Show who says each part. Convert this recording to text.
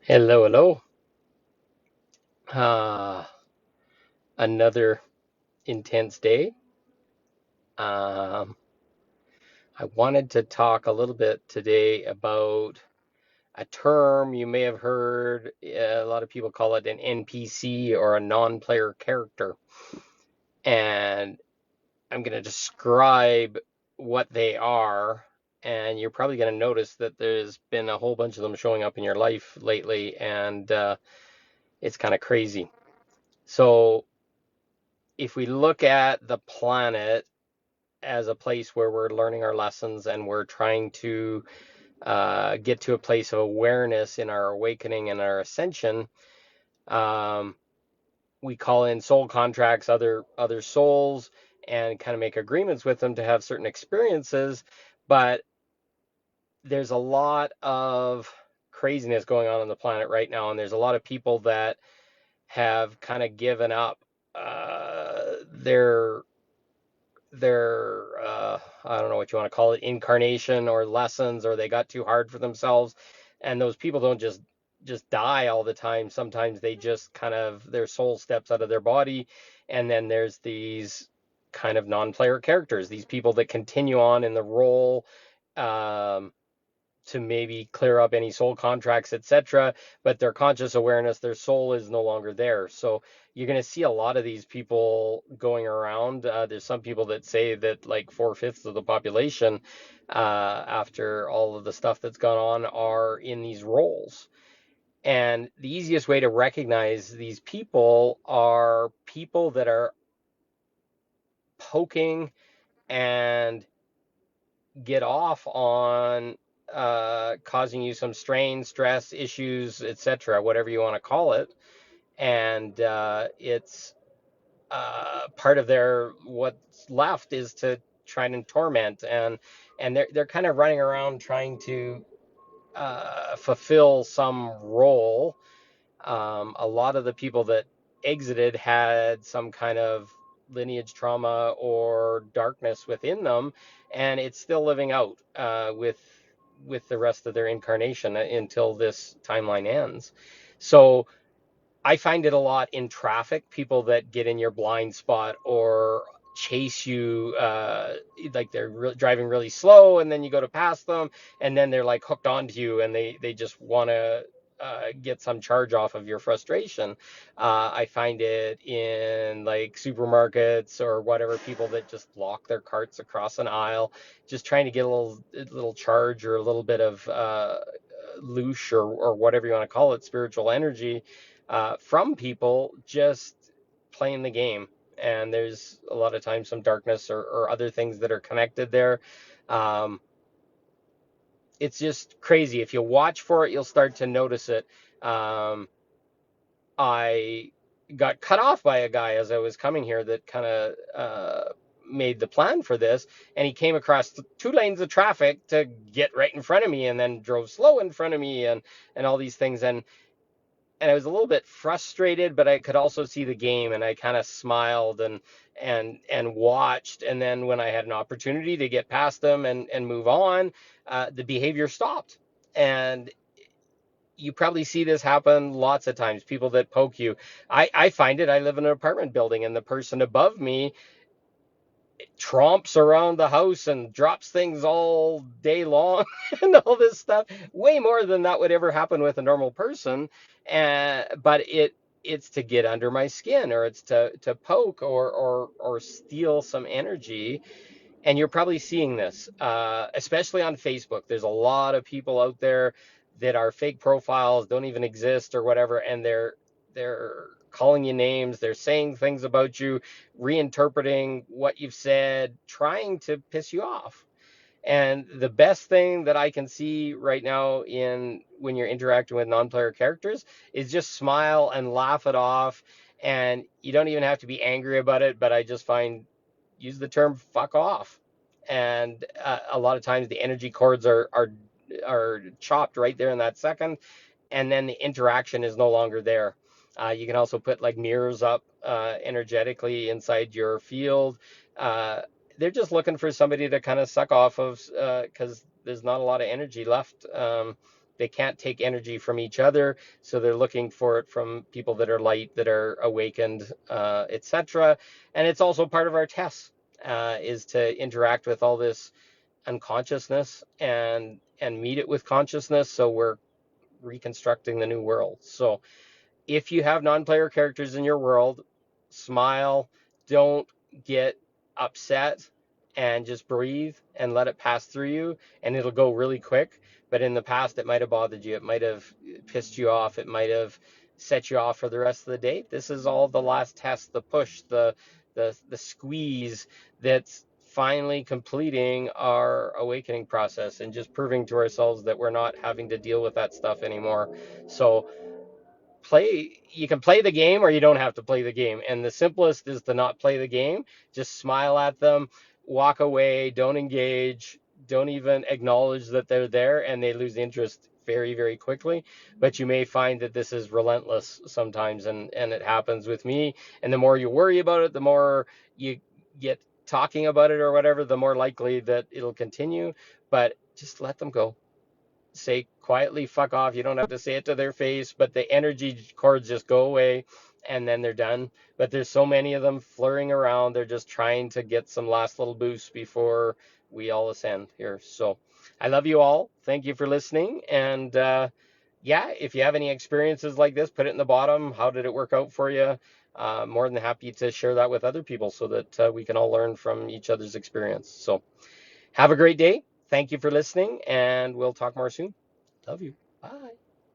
Speaker 1: Hello, hello. Uh, Another intense day. Um, I wanted to talk a little bit today about a term you may have heard. A lot of people call it an NPC or a non-player character. And I'm going to describe what they are. And you're probably going to notice that there's been a whole bunch of them showing up in your life lately, and it's kind of crazy. So, if we look at the planet as a place where we're learning our lessons and we're trying to get to a place of awareness in our awakening and our ascension, um, we call in soul contracts, other souls, and kind of make agreements with them to have certain experiences. But there's a lot of craziness going on the planet right now, and there's a lot of people that have kind of given up their I don't know what you want to call it, incarnation or lessons, or they got too hard for themselves. And those people don't just die all the time. Sometimes they just kind of their soul steps out of their body, and then there's these kind of non-player characters, these people that continue on in the role, um, to maybe clear up any soul contracts, etc. But their conscious awareness, their soul is no longer there. So you're going to see a lot of these people going around. There's some people that say that like 4/5 of the population, after all of the stuff that's gone on, are in these roles. And the easiest way to recognize these people are people that are poking and get off on causing you some strain, stress, issues, etc., whatever you want to call it. And it's part of their what's left is to try and torment, and they're kind of running around trying to fulfill some role. A lot of the people that exited had some kind of lineage trauma or darkness within them, and it's still living out with the rest of their incarnation until this timeline ends. So I find it a lot in traffic, people that get in your blind spot or chase you, like they're driving really slow, and then you go to pass them, and then they're like hooked onto you, and they just want to get some charge off of your frustration. I find it in like supermarkets or whatever, people that just lock their carts across an aisle, just trying to get a little charge or a little bit of loosh or whatever you want to call it, spiritual energy, from people just playing the game. And there's a lot of times some darkness or other things that are connected there. Um, it's just crazy. If you watch for it, you'll start to notice it. Um, I got cut off by a guy as I was coming here that kind of made the plan for this, and he came across two lanes of traffic to get right in front of me, and then drove slow in front of me, and all these things. And I was a little bit frustrated, but I could also see the game, and I kind of smiled and watched. And then when I had an opportunity to get past them and move on, the behavior stopped. And you probably see this happen lots of times. People that poke you. I find it. I live in an apartment building, and the person above me tromps around the house and drops things all day long and all this stuff, way more than that would ever happen with a normal person. But it's to get under my skin, or it's to poke or steal some energy. And you're probably seeing this, especially on Facebook. There's a lot of people out there that are fake profiles, don't even exist or whatever, and they're calling you names, they're saying things about you, reinterpreting what you've said, trying to piss you off. And the best thing that I can see right now in when you're interacting with non-player characters is just smile and laugh it off. And you don't even have to be angry about it, but I just find use the term fuck off. And a lot of times the energy cords are chopped right there in that second, and then the interaction is no longer there. You can also put like mirrors up energetically inside your field. Uh, they're just looking for somebody to kind of suck off of, because there's not a lot of energy left. they can't take energy from each other, so they're looking for it from people that are light, that are awakened, etc. And it's also part of our tests, is to interact with all this unconsciousness and meet it with consciousness, so we're reconstructing the new world. So if you have non-player characters in your world, smile, don't get upset, and just breathe and let it pass through you, and it'll go really quick. But in the past, it might have bothered you, it might have pissed you off, it might have set you off for the rest of the day. This is all the last test, the push, the squeeze, that's finally completing our awakening process and just proving to ourselves that we're not having to deal with that stuff anymore. So you can play the game, or you don't have to play the game, and the simplest is to not play the game. Just smile at them, walk away, don't engage, don't even acknowledge that they're there, and they lose interest very, very quickly. But you may find that this is relentless sometimes, and it happens with me. And the more you worry about it, the more you get talking about it or whatever, the more likely that it'll continue. But just let them go. Say quietly, fuck off. You don't have to say it to their face, but the energy cords just go away, and then they're done. But there's so many of them flurrying around. They're just trying to get some last little boost before we all ascend here. So I love you all. Thank you for listening. And yeah, if you have any experiences like this, put it in the bottom. How did it work out for you? More than happy to share that with other people, so that we can all learn from each other's experience. So have a great day. Thank you for listening, and we'll talk more soon. Love you. Bye.